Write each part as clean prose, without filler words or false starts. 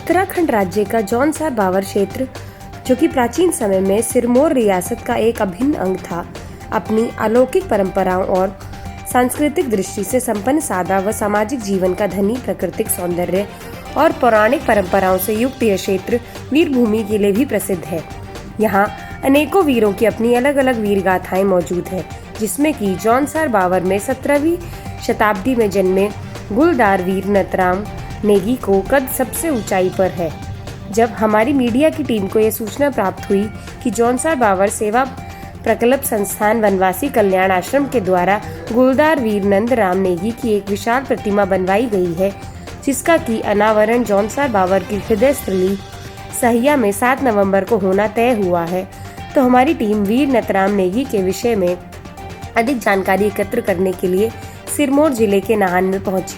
उत्तराखंड राज्य का जौनसार बावर क्षेत्र, जो कि प्राचीन समय में सिरमौर रियासत का एक अभिन्न अंग था, अपनी अलौकिक परंपराओं और सांस्कृतिक दृष्टि से संपन्न सादा व सामाजिक जीवन का धनी प्राकृतिक सौंदर्य और पौराणिक परंपराओं से युक्त यह क्षेत्र वीर भूमि के लिए भी प्रसिद्ध है। यहाँ अनेकों वीरों की अपनी अलग अलग वीर गाथाएं मौजूद हैं, जिसमें कि जौनसार बावर में 17वीं शताब्दी में जन्मे गुलदार वीर नतराम नेगी को कद सबसे ऊंचाई पर है। जब हमारी मीडिया की टीम को यह सूचना प्राप्त हुई कि जौनसार बावर सेवा प्रकल्प संस्थान वनवासी कल्याण आश्रम के द्वारा गुलदार वीर नंद राम नेगी की एक विशाल प्रतिमा बनवाई गई है, जिसका की अनावरण जौनसार बावर की हृदय स्थली सहिया में 7 नवंबर को होना तय हुआ है, तो हमारी टीम वीर नतराम नेगी के विषय में अधिक जानकारी एकत्र करने के लिए सिरमौर जिले के नाहन में पहुंची,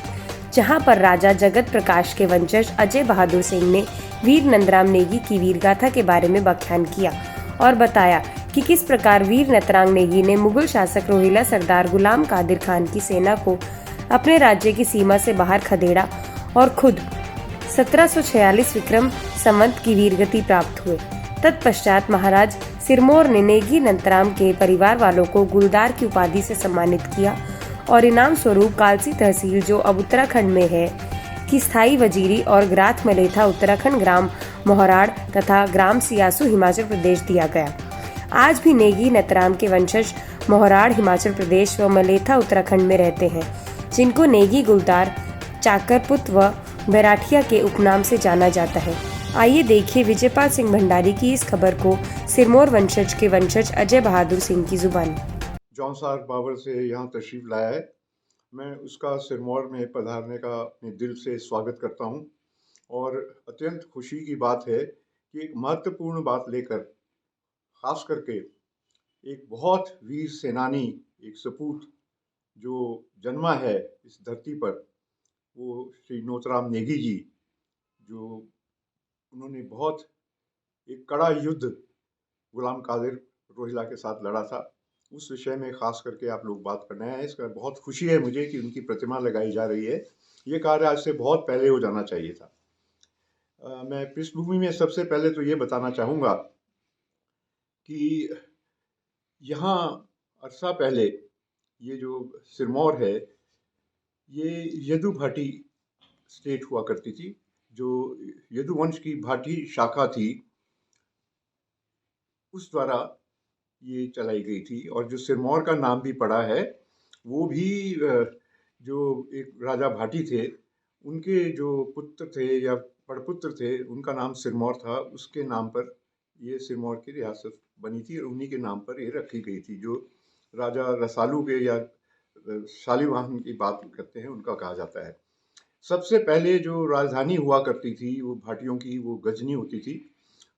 जहां पर राजा जगत प्रकाश के वंशज अजय बहादुर सिंह ने वीर नंदराम नेगी की वीरगाथा के बारे में व्याख्यान किया और बताया कि किस प्रकार वीर नतराम नेगी ने मुगल शासक रोहिला सरदार गुलाम कादिर खान की सेना को अपने राज्य की सीमा से बाहर खदेड़ा और खुद 1746 विक्रम संवत की वीरगति प्राप्त हुए। तत्पश्चात महाराज सिरमौर ने नेगी नंदराम के परिवार वालों को गुलदार की उपाधि से सम्मानित किया और इनाम स्वरूप कालसी तहसील, जो अब उत्तराखंड में है, की स्थायी वजीरी और ग्राथ मलेथा उत्तराखंड, ग्राम मोहराड़ तथा ग्राम सियासू हिमाचल प्रदेश दिया गया। आज भी नेगी नतराम के वंशज मोहराड़ हिमाचल प्रदेश व मलेथा उत्तराखंड में रहते हैं, जिनको नेगी, गुलदार, चाकरपुत व बैराठिया के उपनाम से जाना जाता है। आइए देखिए विजयपाल सिंह भंडारी की इस खबर को सिरमौर वंशज के वंशज अजय बहादुर सिंह की जुबानी। जौनसार बावर से यहाँ तशरीफ लाया है, मैं उसका सिरमौर में पधारने का अपने दिल से स्वागत करता हूँ और अत्यंत खुशी की बात है कि एक महत्वपूर्ण बात लेकर, खास करके एक बहुत वीर सेनानी, एक सपूत जो जन्मा है इस धरती पर, वो श्री नोतराम नेगी जी, जो उन्होंने बहुत एक कड़ा युद्ध गुलाम कादिर रोहिला के साथ लड़ा था, उस विषय में खास करके आप लोग बात करना है। इसका बहुत खुशी है मुझे कि उनकी प्रतिमा लगाई जा रही है। ये कार्य आज से बहुत पहले हो जाना चाहिए था। मैं पृष्ठभूमि में सबसे पहले तो ये बताना चाहूँगा कि यहाँ अरसा पहले ये जो सिरमौर है, ये यदु भाटी स्टेट हुआ करती थी, जो यदुवंश की भाटी शाखा थी, उस द्वारा ये चलाई गई थी। और जो सिरमौर का नाम भी पड़ा है, वो भी जो एक राजा भाटी थे, उनके जो पुत्र थे या पड़पुत्र थे, उनका नाम सिरमौर था। उसके नाम पर ये सिरमौर की रियासत बनी थी और उन्हीं के नाम पर ये रखी गई थी। जो राजा रसालू के या शालिवाहन की बात करते हैं, उनका कहा जाता है। सबसे पहले जो राजधानी हुआ करती थी वो भाटियों की, वो गजनी होती थी।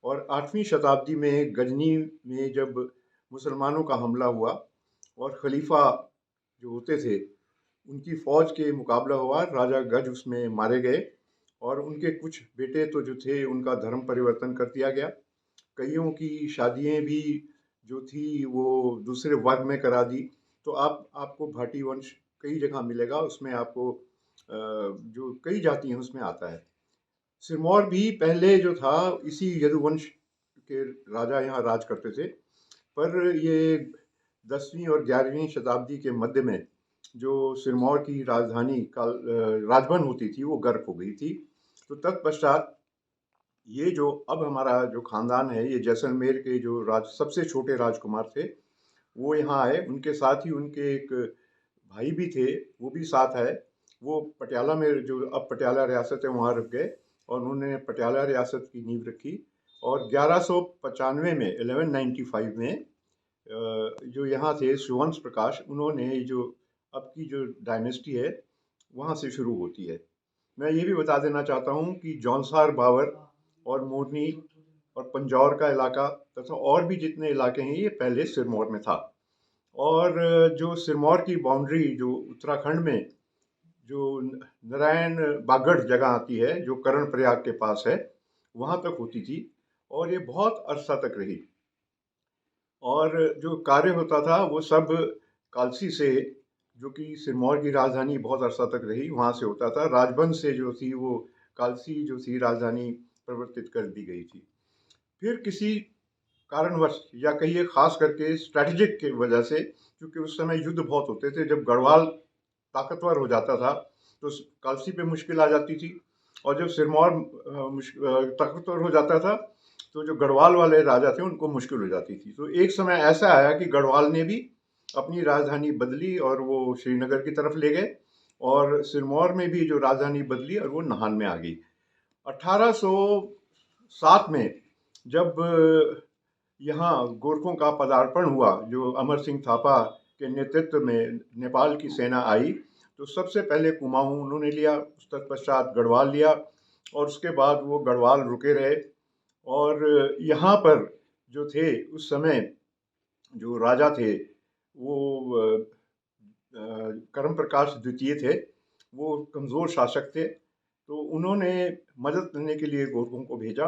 और 8वीं शताब्दी में गजनी में जब मुसलमानों का हमला हुआ और खलीफा जो होते थे, उनकी फ़ौज के मुकाबला हुआ, राजा गज उसमें मारे गए और उनके कुछ बेटे तो जो थे, उनका धर्म परिवर्तन कर दिया गया। कईयों की शादियाँ भी जो थी वो दूसरे वर्ग में करा दी। तो आपको भाटी वंश कई जगह मिलेगा, उसमें आपको जो कई जाति हैं उसमें आता है। सिरमौर भी पहले जो था, इसी यदुवंश के राजा यहाँ राज करते थे, पर ये 10वीं और 11वीं शताब्दी के मध्य में जो सिरमौर की राजधानी राजबन होती थी, वो गर्क हो गई थी। तो तत्पश्चात ये जो अब हमारा जो खानदान है, ये जैसलमेर के जो सबसे छोटे राजकुमार थे, वो यहाँ आए। उनके साथ ही उनके एक भाई भी थे, वो भी साथ आए। वो पटियाला में, जो अब पटियाला रियासत है, वहाँ रुक गए और उन्होंने पटियाला रियासत की नींव रखी। और 1195 में 1195 में जो यहाँ थे सुवंश प्रकाश, उन्होंने जो अब की जो डायनेस्टी है, वहाँ से शुरू होती है। मैं ये भी बता देना चाहता हूँ कि जौनसार बावर और मोरनी और पंजौर का इलाका तथा और भी जितने इलाके हैं, ये पहले सिरमौर में था। और जो सिरमौर की बाउंड्री जो उत्तराखंड में जो नारायण बागड़ जगह आती है, जो कर्ण प्रयाग के पास है, वहाँ तक होती थी और ये बहुत अरसा तक रही। और जो कार्य होता था वो सब कालसी से, जो कि सिरमौर की राजधानी बहुत अरसा तक रही, वहाँ से होता था। राजबंद से जो थी वो कालसी जो थी राजधानी परिवर्तित कर दी गई थी। फिर किसी कारणवश या कहिए खास करके स्ट्रैटेजिक की वजह से, क्योंकि उस समय युद्ध बहुत होते थे, जब गढ़वाल ताकतवर हो जाता था तो कालसी पे मुश्किल आ जाती थी, और जब सिरमौर ताकतवर हो जाता था तो जो गढ़वाल वाले राजा थे उनको मुश्किल हो जाती थी। तो एक समय ऐसा आया कि गढ़वाल ने भी अपनी राजधानी बदली और वो श्रीनगर की तरफ ले गए, और सिरमौर में भी जो राजधानी बदली और वो नाहन में आ गई। 1807 में जब यहाँ गोरखों का पदार्पण हुआ, जो अमर सिंह थापा के नेतृत्व में नेपाल की सेना आई, तो सबसे पहले कुमाऊं उन्होंने लिया, उस तत्पश्चात गढ़वाल लिया, और उसके बाद वो गढ़वाल रुके रहे। और यहाँ पर जो थे उस समय जो राजा थे वो करम प्रकाश द्वितीय थे, वो कमज़ोर शासक थे, तो उन्होंने मदद करने के लिए गोरखों को भेजा,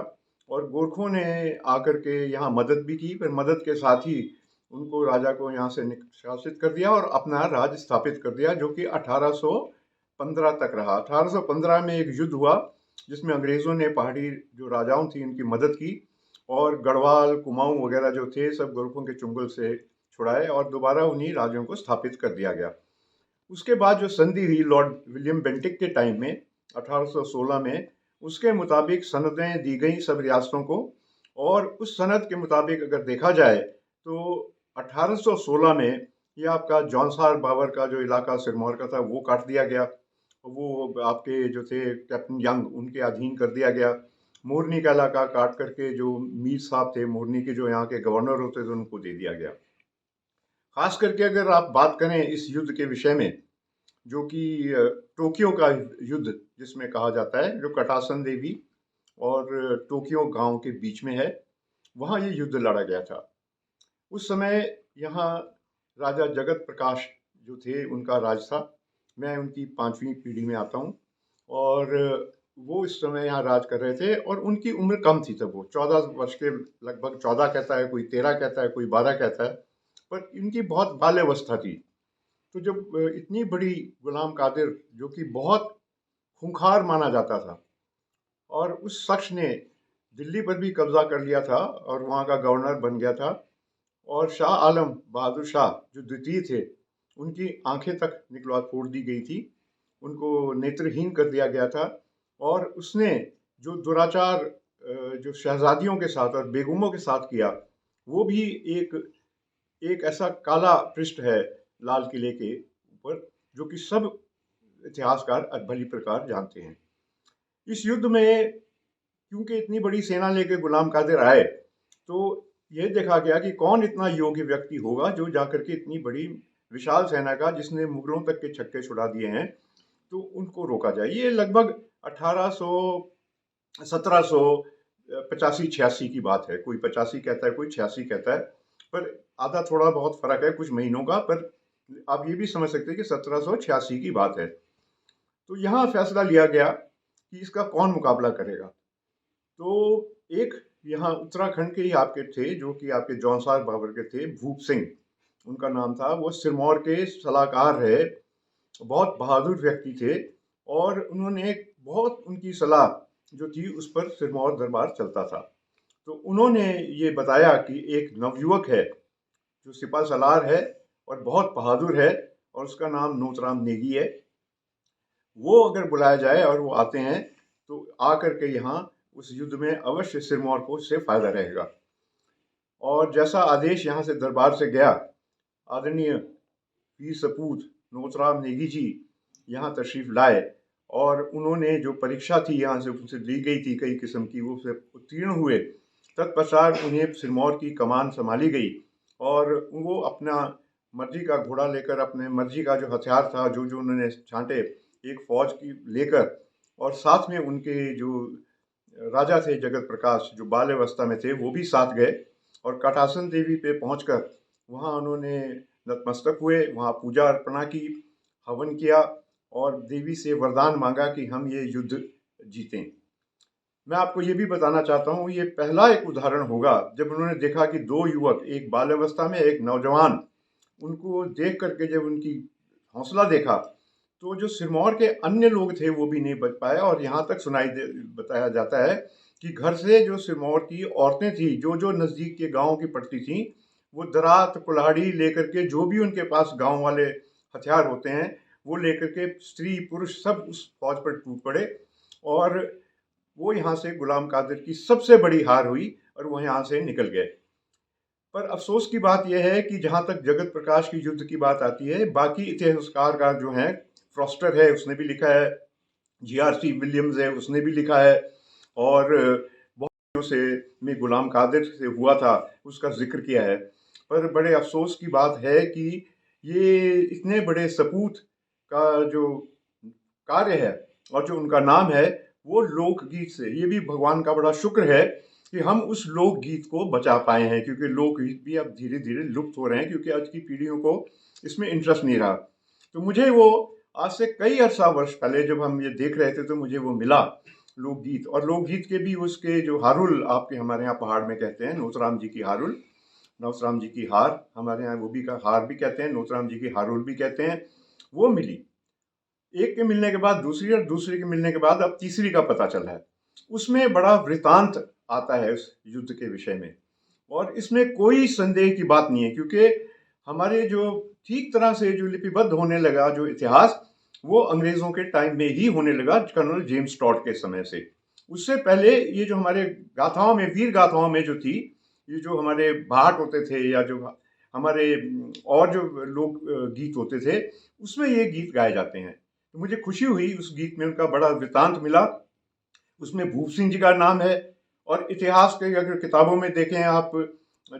और गोरखों ने आकर के यहाँ मदद भी की, पर मदद के साथ ही उनको राजा को यहाँ से निष्कासित कर दिया और अपना राज स्थापित कर दिया, जो कि 1815 तक रहा। 1815 में एक युद्ध हुआ जिसमें अंग्रेज़ों ने पहाड़ी जो राजाओं थी उनकी मदद की, और गढ़वाल कुमाऊं वगैरह जो थे सब गोरखों के चुंगल से छुड़ाए और दोबारा उन्हीं राज्यों को स्थापित कर दिया गया। उसके बाद जो संधि हुई लॉर्ड विलियम बेंटिक के टाइम में 1816 में, उसके मुताबिक सनदें दी गई सब रियासतों को, और उस सनद के मुताबिक अगर देखा जाए तो 1816 में ये आपका जौनसार बाबर का जो इलाका सिरमौर का था वो काट दिया गया, वो आपके जो थे कैप्टन यंग उनके अधीन कर दिया गया। मोरनी का इलाका काट करके जो मीर साहब थे मोरनी के, जो यहाँ के गवर्नर होते थे, उनको दे दिया गया। खास करके अगर आप बात करें इस युद्ध के विषय में, जो कि टोक्यो का युद्ध जिसमें कहा जाता है, जो कटासन देवी और टोक्यो गांव के बीच में है, वहाँ ये युद्ध लड़ा गया था। उस समय यहाँ राजा जगत प्रकाश जो थे उनका राज था। मैं उनकी 5वीं पीढ़ी में आता हूँ, और वो इस समय यहाँ राज कर रहे थे, और उनकी उम्र कम थी तब, वो 14 वर्ष के लगभग, 14 कहता है कोई, 13 कहता है कोई, 12 कहता है, पर इनकी बहुत बाल्यावस्था थी। तो जब इतनी बड़ी गुलाम कादिर, जो कि बहुत खूंखार माना जाता था, और उस शख्स ने दिल्ली पर भी कब्जा कर लिया था और वहाँ का गवर्नर बन गया था, और शाह आलम बहादुर शाह जो द्वितीय थे उनकी आंखें तक निकलवा फोड़ दी गई थी, उनको नेत्रहीन कर दिया गया था, और उसने जो दुराचार जो शहजादियों के साथ और बेगमों के साथ किया, वो भी एक ऐसा काला पृष्ठ है लाल किले के ऊपर, जो कि सब इतिहासकार भली प्रकार जानते हैं। इस युद्ध में क्योंकि इतनी बड़ी सेना लेके गुलाम कादिर आए, तो यह देखा गया कि कौन इतना योग्य व्यक्ति होगा जो जाकर के इतनी बड़ी विशाल सेना का, जिसने मुगलों तक के छक्के छुड़ा दिए हैं, तो उनको रोका जाए। ये लगभग 1785-86 की बात है। कोई 85 कहता है, कोई 86 कहता है, पर आधा थोड़ा बहुत फर्क है कुछ महीनों का, पर आप ये भी समझ सकते हैं कि 1786 की बात है। तो यहाँ फैसला लिया गया कि इसका कौन मुकाबला करेगा। तो एक यहाँ उत्तराखंड के ही आपके थे, जो कि आपके जौनसार बाबर के थे, भूप सिंह उनका नाम था, वो सिरमौर के सलाहकार रहे, बहुत बहादुर व्यक्ति थे, और उन्होंने बहुत, उनकी सलाह जो थी उस पर सिरमौर दरबार चलता था। तो उन्होंने ये बताया कि एक नवयुवक है जो सिपा सलार है और बहुत बहादुर है, और उसका नाम नोतराम नेगी है। वो अगर बुलाया जाए और वो आते हैं तो आकर के यहाँ उस युद्ध में अवश्य सिरमौर को उससे फायदा रहेगा। और जैसा आदेश यहाँ से दरबार से गया, आदरणीय वीर सपूत नोतराम नेगी जी यहाँ तशरीफ लाए, और उन्होंने जो परीक्षा थी यहाँ से उनसे ली गई थी कई किस्म की, वो से उत्तीर्ण हुए। तत्पश्चात उन्हें सिरमौर की कमान संभाली गई, और वो अपना मर्जी का घोड़ा लेकर, अपने मर्जी का जो हथियार था जो जो उन्होंने छांटे, एक फौज की लेकर, और साथ में उनके जो राजा थे जगत प्रकाश जो बाल्यावस्था में थे वो भी साथ गए, और कटासन देवी पे पहुंचकर वहाँ उन्होंने नतमस्तक हुए, वहाँ पूजा अर्पणा की, हवन किया, और देवी से वरदान मांगा कि हम ये युद्ध जीतें। मैं आपको ये भी बताना चाहता हूँ, ये पहला एक उदाहरण होगा जब उन्होंने देखा कि दो युवक, एक बाल्यावस्था में एक नौजवान, उनको देख करके जब उनकी हौसला देखा, तो जो सिरमौर के अन्य लोग थे वो भी नहीं बच पाए, और यहाँ तक बताया जाता है कि घर से जो सिरमौर की औरतें थी, जो जो नज़दीक के गाँव की पड़ती थीं, वो दरात कुल्हाड़ी लेकर के, जो भी उनके पास गाँव वाले हथियार होते हैं, वो लेकर के स्त्री पुरुष सब उस फौज पर टूट पड़े, और वो यहाँ से गुलाम कादिर की सबसे बड़ी हार हुई और वो यहाँ से निकल गए। पर अफसोस की बात यह है कि जहाँ तक जगत प्रकाश की युद्ध की बात आती है, बाकी इतिहासकार का जो है, फ्रॉस्टर है उसने भी लिखा है, GRC विलियम्स है उसने भी लिखा है, और बहुत से में गुलाम कादिर से हुआ था उसका जिक्र किया है। पर बड़े अफसोस की बात है कि ये इतने बड़े सपूत का जो कार्य है और जो उनका नाम है, वो लोकगीत से, ये भी भगवान का बड़ा शुक्र है कि हम उस लोकगीत को बचा पाए हैं, क्योंकि लोकगीत भी अब धीरे धीरे लुप्त हो रहे हैं, क्योंकि आज की पीढ़ियों को इसमें इंटरेस्ट नहीं रहा। तो मुझे वो आज से कई अर्सा वर्ष पहले जब हम ये देख रहे थे तो मुझे वो मिला लोकगीत, और लोकगीत के भी उसके जो हारुल आपके हमारे यहाँ पहाड़ में कहते हैं, नौतराम जी की हारुल, नौतराम जी की हार हमारे यहाँ वो भी का हार भी कहते हैं, नौतराम जी की हारुल भी कहते हैं, वो मिली। एक के मिलने के बाद दूसरी, और दूसरे के मिलने के बाद अब तीसरी का पता चला है। उसमें बड़ा वृतांत आता है उस युद्ध के विषय में, और इसमें कोई संदेह की बात नहीं है, क्योंकि हमारे जो ठीक तरह से जो लिपिबद्ध होने लगा जो इतिहास, वो अंग्रेज़ों के टाइम में ही होने लगा, कर्नल जेम्स टॉड के समय से। उससे पहले ये जो हमारे गाथाओं में, वीर गाथाओं में जो थी, ये जो हमारे भाट होते थे या जो हमारे और जो लोग गीत होते थे, उसमें ये गीत गाए जाते हैं। तो मुझे खुशी हुई उस गीत में उनका बड़ा वृतांत मिला। उसमें भूप सिंह जी का नाम है, और इतिहास के अगर किताबों में देखें आप,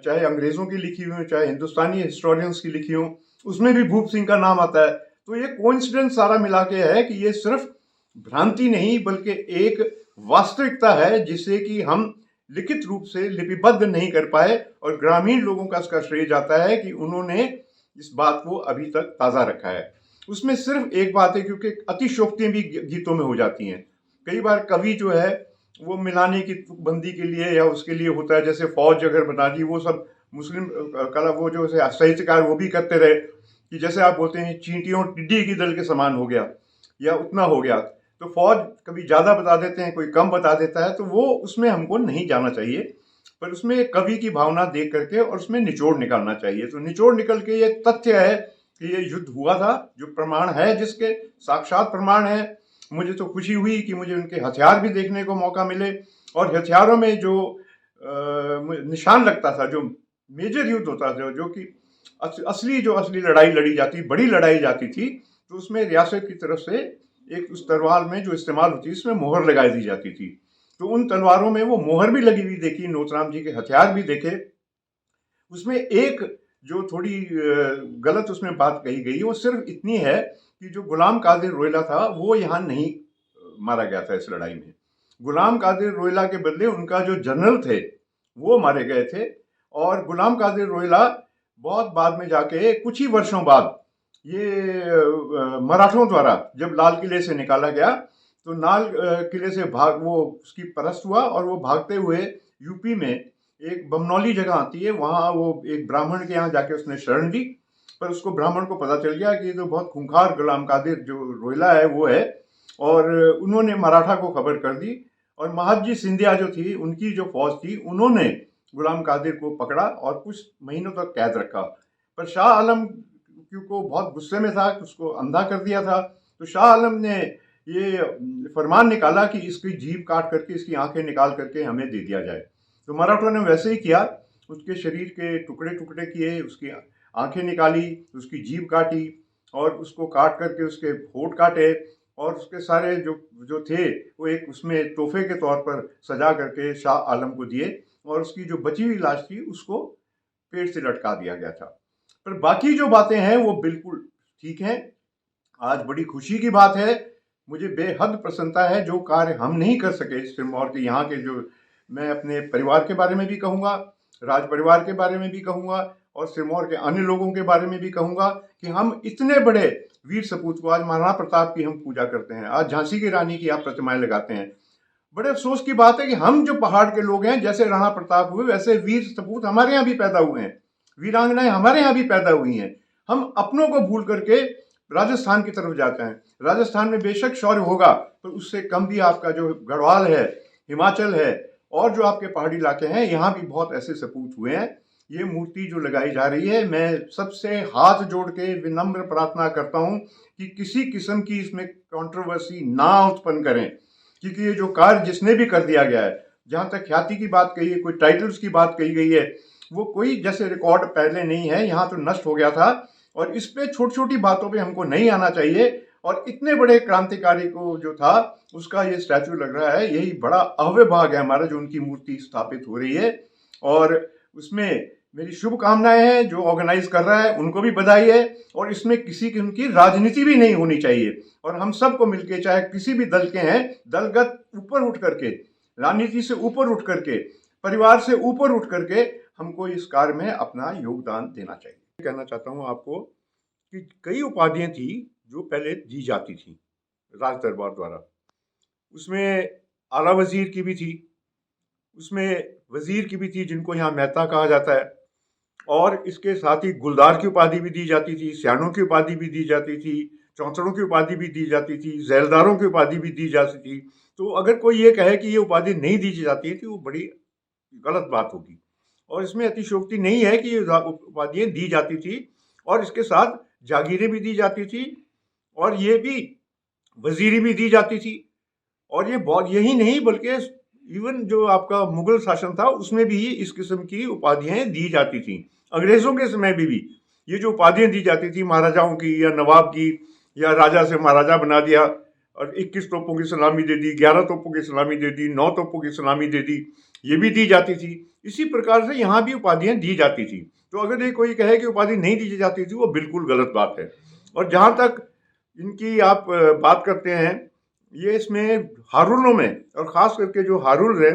चाहे अंग्रेज़ों की लिखी हुई हो चाहे हिंदुस्तानी हिस्टोरियंस की लिखी हो, उसमें भी भूप सिंह का नाम आता है। तो ये कोइंसिडेंस सारा मिला के है कि ये सिर्फ भ्रांति नहीं बल्कि एक वास्तविकता है, जिसे कि हम लिखित रूप से लिपिबद्ध नहीं कर पाए, और ग्रामीण लोगों का इसका श्रेय जाता है कि उन्होंने इस बात को अभी तक ताज़ा रखा है। उसमें सिर्फ एक बात है, क्योंकि अतिशयोक्तियाँ भी गीतों में हो जाती हैं। कई बार कवि जो है वो मिलाने की तुकबंदी के लिए या उसके लिए होता है, जैसे फौज अगर बना दी, वो सब मुस्लिम कला वो जो साहित्यकार वो भी करते रहे कि जैसे आप बोलते हैं चींटियों टिड्डी की दल के समान हो गया या उतना हो गया, तो फौज कभी ज़्यादा बता देते हैं, कोई कम बता देता है, तो वो उसमें हमको नहीं जाना चाहिए, पर उसमें कवि की भावना देख करके और उसमें निचोड़ निकालना चाहिए। तो निचोड़ निकल के ये तथ्य है कि ये युद्ध हुआ था, जो प्रमाण है, जिसके साक्षात प्रमाण है। मुझे तो खुशी हुई कि मुझे उनके हथियार भी देखने को मौका मिले, और हथियारों में जो निशान लगता था, जो मेजर युद्ध होता था, जो कि असली लड़ाई लड़ी जाती, बड़ी लड़ाई जाती थी, तो उसमें रियासत की तरफ से एक उस तलवार में जो इस्तेमाल होती है उसमें मोहर लगाई दी जाती थी। तो उन तलवारों में वो मोहर भी लगी हुई देखी, नौतराम जी के हथियार भी देखे। उसमें एक जो थोड़ी गलत उसमें बात कही गई, वो सिर्फ इतनी है कि जो गुलाम कादिर रोहिला था वो यहाँ नहीं मारा गया था इस लड़ाई में। गुलाम कादिर रोहिला के बदले उनका जो जनरल थे वो मारे गए थे, और गुलाम कादिर रोहिला बहुत बाद में जाके, कुछ ही वर्षों बाद, ये मराठों द्वारा जब लाल किले से निकाला गया, तो लाल किले से वो उसकी परस्त हुआ, और वो भागते हुए यूपी में एक बमनौली जगह आती है, वहाँ वो एक ब्राह्मण के यहाँ जाके उसने शरण ली, पर उसको ब्राह्मण को पता चल गया कि ये तो बहुत खूंखार गुलाम कादिर जो रोहिला है वो है, और उन्होंने मराठा को खबर कर दी, और महादजी सिंधिया जो थी, उनकी जो फौज थी, उन्होंने गुलाम कादिर को पकड़ा और कुछ महीनों तक कैद रखा। पर शाह आलम क्योंकि बहुत गुस्से में था, उसको अंधा कर दिया था, तो शाह आलम ने ये फरमान निकाला कि इसकी जीभ काट करके, इसकी आंखें निकाल करके हमें दे दिया जाए। तो मराठों ने वैसे ही किया, उसके शरीर के टुकड़े टुकड़े किए, उसकी आंखें निकाली, उसकी जीभ काटी, और उसको काट करके उसके होंठ काटे, और उसके सारे जो थे वो एक उसमें तोहफे के तौर पर सजा करके शाह आलम को दिए, और उसकी जो बची हुई लाश थी उसको पेड़ से लटका दिया गया था। पर बाकी जो बातें हैं वो बिल्कुल ठीक हैं। आज बड़ी खुशी की बात है, मुझे बेहद प्रसन्नता है, जो कार्य हम नहीं कर सके सिरमौर के यहाँ के, जो मैं अपने परिवार के बारे में भी कहूँगा, राज परिवार के बारे में भी कहूँगा, और सिरमौर के अन्य लोगों के बारे में भी कहूँगा कि हम इतने बड़े वीर सपूत को, आज महाराणा प्रताप की हम पूजा करते हैं, आज झांसी की रानी की आप प्रतिमाएं लगाते हैं। बड़े अफसोस की बात है कि हम जो पहाड़ के लोग हैं, जैसे राणा प्रताप हुए वैसे वीर सपूत हमारे यहाँ भी पैदा हुए हैं, वीरांगनाएं हमारे यहाँ भी पैदा हुई हैं। हम अपनों को भूल करके राजस्थान की तरफ जाते हैं। राजस्थान में बेशक शौर्य होगा, पर उससे कम भी आपका जो गढ़वाल है, हिमाचल है और जो आपके पहाड़ी इलाके हैं, यहाँ भी बहुत ऐसे सपूत हुए हैं। ये मूर्ति जो लगाई जा रही है, मैं सबसे हाथ जोड़ के विनम्र प्रार्थना करता हूँ कि किसी किस्म की इसमें कंट्रोवर्सी ना उत्पन्न करें, क्योंकि ये जो कार्य जिसने भी कर दिया गया है, जहाँ तक ख्याति की बात कही है, कोई टाइटल्स की बात कही गई है, वो कोई जैसे रिकॉर्ड पहले नहीं है, यहाँ तो नष्ट हो गया था। और इस पे छोटी छोटी बातों पे हमको नहीं आना चाहिए। और इतने बड़े क्रांतिकारी को जो था, उसका ये स्टैचू लग रहा है, यही बड़ा अव्यभाग है हमारा, जो उनकी मूर्ति स्थापित हो रही है। और उसमें मेरी शुभकामनाएं हैं। जो ऑर्गेनाइज कर रहा है उनको भी बधाई है। और इसमें किसी किस्म की राजनीति भी नहीं होनी चाहिए। और हम सबको मिलके, चाहे किसी भी दल के हैं, दलगत ऊपर उठ करके, राजनीति से ऊपर उठ करके, परिवार से ऊपर उठ करके हमको इस कार्य में अपना योगदान देना चाहिए। कहना चाहता हूँ आपको कि कई उपाधियां थी जो पहले दी जाती थी राज दरबार द्वारा। उसमें आला वजीर की भी थी, उसमें वजीर की भी थी, जिनको यहाँ मेहता कहा जाता है। और इसके साथ ही गुलदार की उपाधि भी दी जाती थी, सियानों की उपाधि भी दी जाती थी, चौंसड़ों की उपाधि भी दी जाती थी, जैलदारों की उपाधि भी दी जाती थी। तो अगर कोई ये कहे कि ये उपाधि नहीं दी जाती है तो वो बड़ी गलत बात होगी। और इसमें अतिशयोक्ति नहीं है कि ये उपाधियाँ दी जाती थी। और इसके साथ जागीरें भी दी जाती थी, और ये भी वजीरी भी दी जाती थी। और ये बहुत, यही नहीं बल्कि इवन जो आपका मुगल शासन था उसमें भी इस किस्म की उपाधियाँ दी जाती थी। अंग्रेज़ों के समय में भी ये जो उपाधियाँ दी जाती थी, महाराजाओं की या नवाब की, या राजा से महाराजा बना दिया, और 21 तोपों की सलामी दे दी, 11 तोपों की सलामी दे दी, 9 तोपों की सलामी दे दी, ये भी दी जाती थी। इसी प्रकार से यहाँ भी उपाधियाँ दी जाती थी। तो अगर ये कोई कहे कि उपाधि नहीं दी जाती थी, वो बिल्कुल गलत बात है। और जहाँ तक इनकी आप बात करते हैं, ये इसमें हारुलों में, और ख़ास करके जो हारुल है,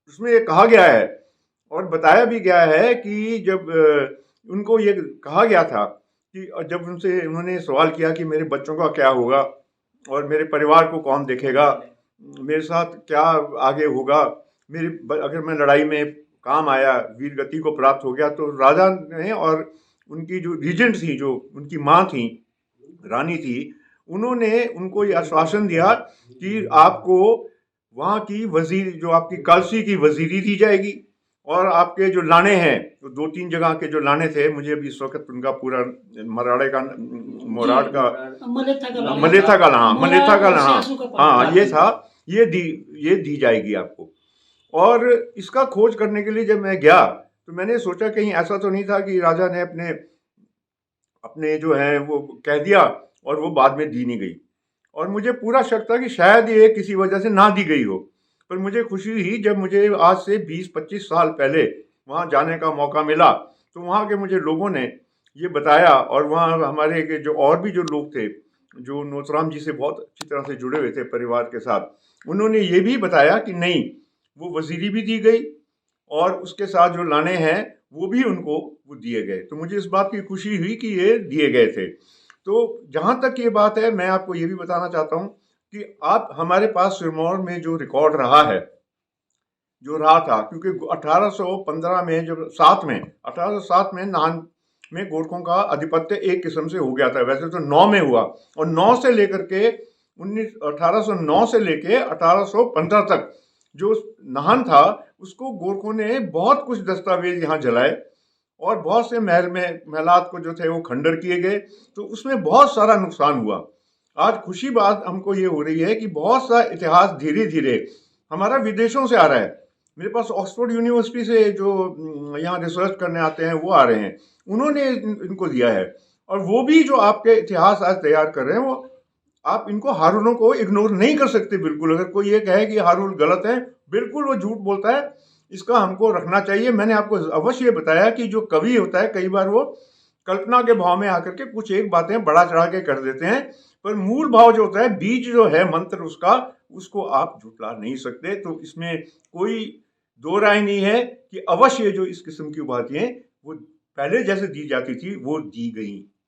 उसमें ये कहा गया है और बताया भी गया है कि जब उनको ये कहा गया था कि जब उनसे उन्होंने सवाल किया कि मेरे बच्चों का क्या होगा और मेरे परिवार को कौन देखेगा, मेरे साथ क्या आगे होगा, अगर मैं लड़ाई में काम आया, वीर गति को प्राप्त हो गया, तो राजा ने और उनकी जो रीजेंट थी, जो उनकी माँ थी, रानी थी, उन्होंने उनको ये आश्वासन दिया कि आपको वहाँ की वजीर, जो आपकी कालसी की वजीरी दी जाएगी, और आपके जो लाने हैं, तो 2-3 जगह के जो लाने थे, मुझे अभी इस वक्त उनका पूरा मराड़े का, मोराड़ का, मलेथा का लाना, हाँ ये था, ये दी जाएगी आपको। और इसका खोज करने के लिए जब मैं गया, तो मैंने सोचा कहीं ऐसा तो नहीं था कि राजा ने अपने जो है वो कह दिया और वो बाद में दी नहीं गई। और मुझे पूरा शक था कि शायद ये किसी वजह से ना दी गई हो। पर मुझे खुशी हुई जब मुझे आज से 20-25 साल पहले वहाँ जाने का मौका मिला, तो वहाँ के मुझे लोगों ने ये बताया, और वहाँ हमारे के जो और भी जो लोग थे, जो नोतराम जी से बहुत अच्छी तरह से जुड़े हुए थे परिवार के साथ, उन्होंने ये भी बताया कि नहीं, वो वजीरी भी दी गई और उसके साथ जो लाने हैं वो भी उनको वो दिए गए। तो मुझे इस बात की खुशी हुई कि ये दिए गए थे। तो जहाँ तक ये बात है, मैं आपको ये भी बताना चाहता हूँ कि आप हमारे पास सिरमौर में जो रिकॉर्ड रहा है, जो रहा था, क्योंकि 1815 में जब 1807 में नाहन में गोरखों का आधिपत्य एक किस्म से हो गया था। वैसे तो 9 में हुआ, और 9 से लेकर के 1809 से लेके 1815 तक जो नाहन था, उसको गोरखों ने बहुत कुछ दस्तावेज यहाँ जलाए, और बहुत से महलात को जो थे वो खंडर किए गए। तो उसमें बहुत सारा नुकसान हुआ। आज खुशी बात हमको ये हो रही है कि बहुत सा इतिहास धीरे धीरे हमारा विदेशों से आ रहा है। मेरे पास ऑक्सफोर्ड यूनिवर्सिटी से जो यहाँ रिसर्च करने आते हैं वो आ रहे हैं, उन्होंने इनको दिया है। और वो भी जो आपके इतिहास आज तैयार कर रहे हैं, वो आप इनको हारूलों को इग्नोर नहीं कर सकते बिल्कुल। अगर कोई ये कहे कि हारूल गलत है, बिल्कुल वो झूठ बोलता है, इसका हमको रखना चाहिए। मैंने आपको अवश्य ये बताया कि जो कवि होता है, कई बार वो कल्पना के भाव में आकर के कुछ एक बातें बढ़ा चढ़ा के कर देते हैं, पर मूल भाव जो होता है, बीज जो है मंत्र उसका, उसको आप झुटला नहीं सकते। तो इसमें कोई दो राय नहीं है कि अवश्य जो इस किस्म की उपाधियां वो पहले जैसे दी जाती थी वो दी गई।